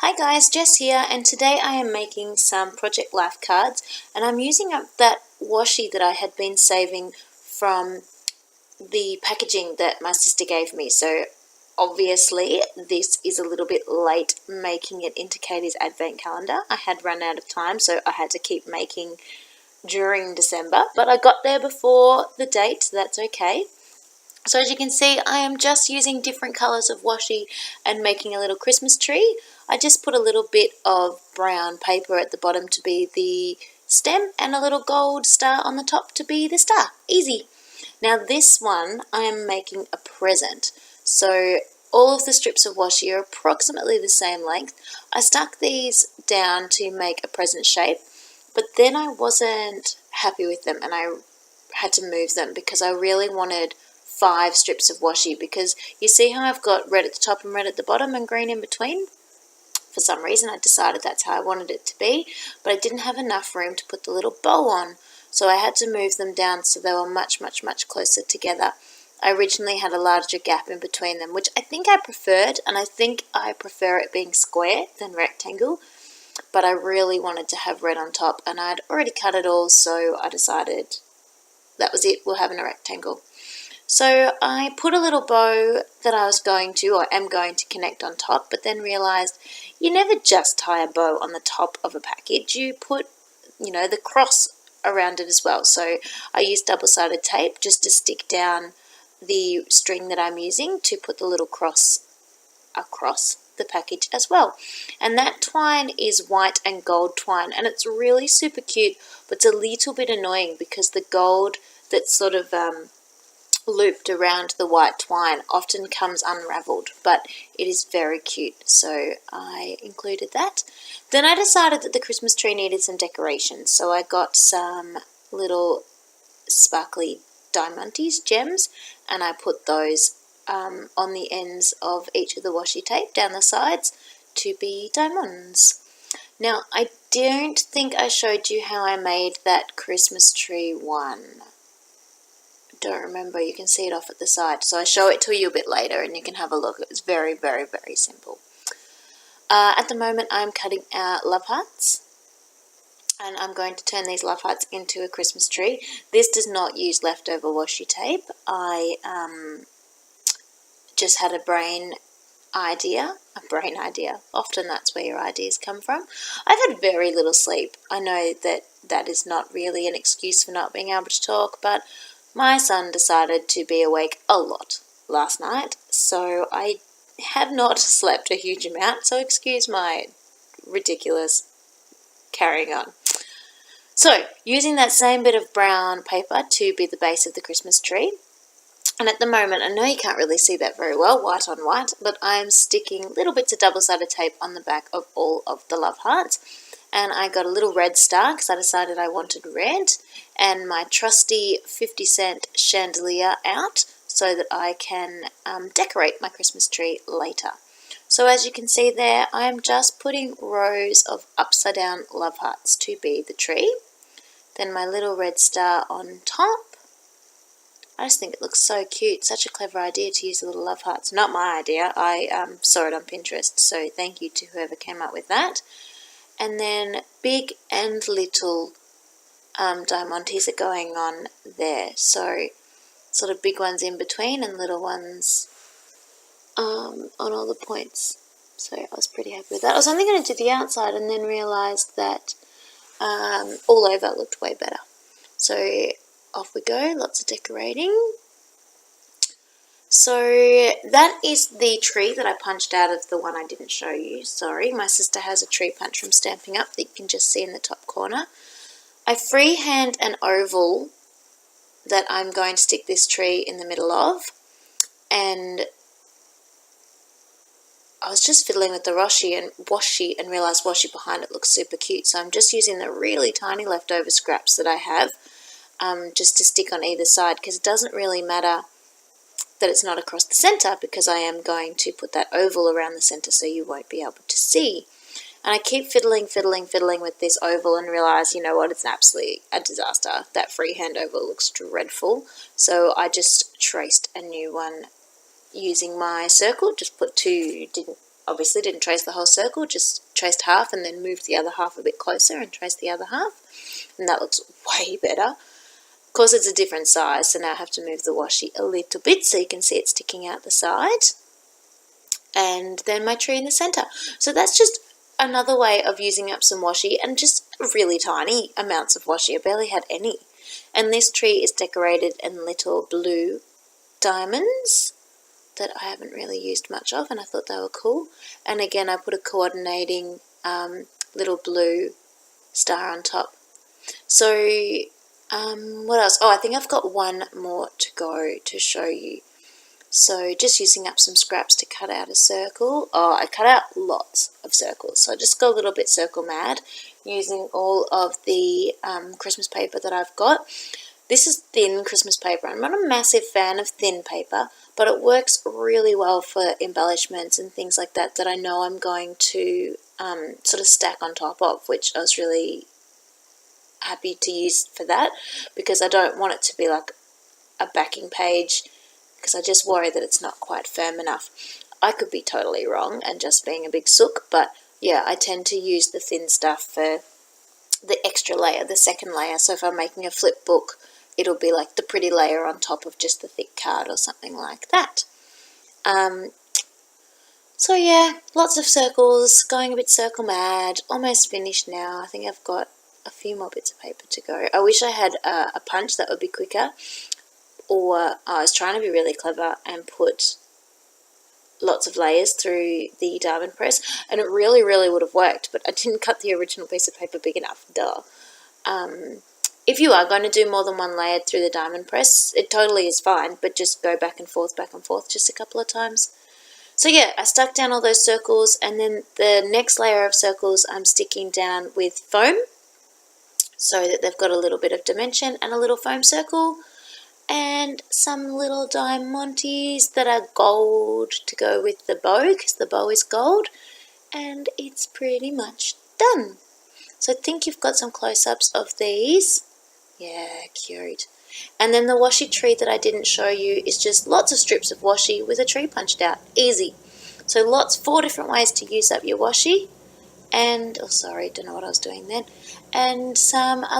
Hi guys, Jess here, and today I am making some Project Life cards, and I'm using up that washi that I had been saving from the packaging that my sister gave me. So obviously this is a little bit late making it into Katie's advent calendar. I had run out of time, so I had to keep making during December, but I got there before the date, so that's okay. So as you can see, I am just using different colours of washi and making a little Christmas tree. I just put a little bit of brown paper at the bottom to be the stem and a little gold star on the top to be the star. Easy. Now this one I am making a present. So all of the strips of washi are approximately the same length. I stuck these down to make a present shape, but then I wasn't happy with them and I had to move them because I really wanted 5 strips of washi, because you see how I've got red at the top and red at the bottom and green in between? For some reason I decided that's how I wanted it to be, but I didn't have enough room to put the little bow on, so I had to move them down so they were much closer together. I originally had a larger gap in between them, which I think I preferred, and I think I prefer it being square than rectangle, but I really wanted to have red on top, and I'd already cut it all, so I decided that was it, we'll have a rectangle. So I put a little bow that I am going to connect on top, but then realised you never just tie a bow on the top of a package, you put, the cross around it as well. So I used double-sided tape just to stick down the string that I'm using to put the little cross across the package as well. And that twine is white and gold twine, and it's really super cute, but it's a little bit annoying because the gold that's sort of looped around the white twine often comes unraveled, but it is very cute, so I included that. Then I decided that the Christmas tree needed some decorations, so I got some little sparkly diamantes, gems, and I put those on the ends of each of the washi tape down the sides to be diamonds. Now, I don't think I showed you how I made that Christmas tree one. Don't remember, you can see it off at the side, so I show it to you a bit later and you can have a look. It's very simple. At the moment I'm cutting out love hearts, and I'm going to turn these love hearts into a Christmas tree. This does not use leftover washi tape. I just had a brain idea. Often that's where your ideas come from. I've had very little sleep. I know that is not really an excuse for not being able to talk, but my son decided to be awake a lot last night, so I have not slept a huge amount, so excuse my ridiculous carrying on. So, using that same bit of brown paper to be the base of the Christmas tree, and at the moment, I know you can't really see that very well, white on white, but I'm sticking little bits of double-sided tape on the back of all of the love hearts. And I got a little red star because I decided I wanted red, and my trusty 50-cent chandelier out so that I can decorate my Christmas tree later. So as you can see there, I'm just putting rows of upside down love hearts to be the tree. Then my little red star on top. I just think it looks so cute. Such a clever idea to use the little love hearts. Not my idea. I saw it on Pinterest, so thank you to whoever came up with that. And then big and little diamantes are going on there. So sort of big ones in between and little ones on all the points. So I was pretty happy with that. I was only going to do the outside and then realised that all over looked way better. So off we go, lots of decorating. So that is the tree that I punched out of the one I didn't show you. Sorry, my sister has a tree punch from Stamping Up that you can just see in the top corner. I freehand an oval that I'm going to stick this tree in the middle of, and I was just fiddling with the washi and realised washi behind it looks super cute, so I'm just using the really tiny leftover scraps that I have just to stick on either side, because it doesn't really matter that it's not across the centre, because I am going to put that oval around the centre so you won't be able to see. And I keep fiddling with this oval and realise, you know what, it's absolutely a disaster. That freehand oval looks dreadful. So I just traced a new one using my circle, just put two, didn't obviously didn't trace the whole circle, just traced half and then moved the other half a bit closer and traced the other half. And that looks way better. Of course, it's a different size, so now I have to move the washi a little bit so you can see it sticking out the side. And then my tree in the center. So that's just another way of using up some washi, and just really tiny amounts of washi. I barely had any. And this tree is decorated in little blue diamonds that I haven't really used much of, and I thought they were cool. And again, I put a coordinating little blue star on top. So what else? Oh, I think I've got one more to go to show you. So just using up some scraps to cut out a circle. Oh, I cut out lots of circles. So I just got a little bit circle mad using all of the Christmas paper that I've got. This is thin Christmas paper. I'm not a massive fan of thin paper, but it works really well for embellishments and things like that I know I'm going to sort of stack on top of, which I was really happy to use for that, because I don't want it to be like a backing page, because I just worry that it's not quite firm enough. I could be totally wrong and just being a big sook, but yeah, I tend to use the thin stuff for the extra layer, the second layer. So if I'm making a flip book, it'll be like the pretty layer on top of just the thick card or something like that. So yeah, lots of circles, going a bit circle mad, almost finished now. I think I've got a few more bits of paper to go. I wish I had a punch, that would be quicker. Or I was trying to be really clever and put lots of layers through the diamond press, and it really, really would have worked, but I didn't cut the original piece of paper big enough, duh. If you are going to do more than one layer through the diamond press, it totally is fine, but just go back and forth just a couple of times. So yeah, I stuck down all those circles, and then the next layer of circles I'm sticking down with foam, so that they've got a little bit of dimension and a little foam circle, and some little diamantes that are gold to go with the bow, because the bow is gold, and it's pretty much done. So I think you've got some close-ups of these. Yeah, cute. And then the washi tree that I didn't show you is just lots of strips of washi with a tree punched out. Easy. So 4 different ways to use up your washi. And, oh sorry, don't know what I was doing then. And some other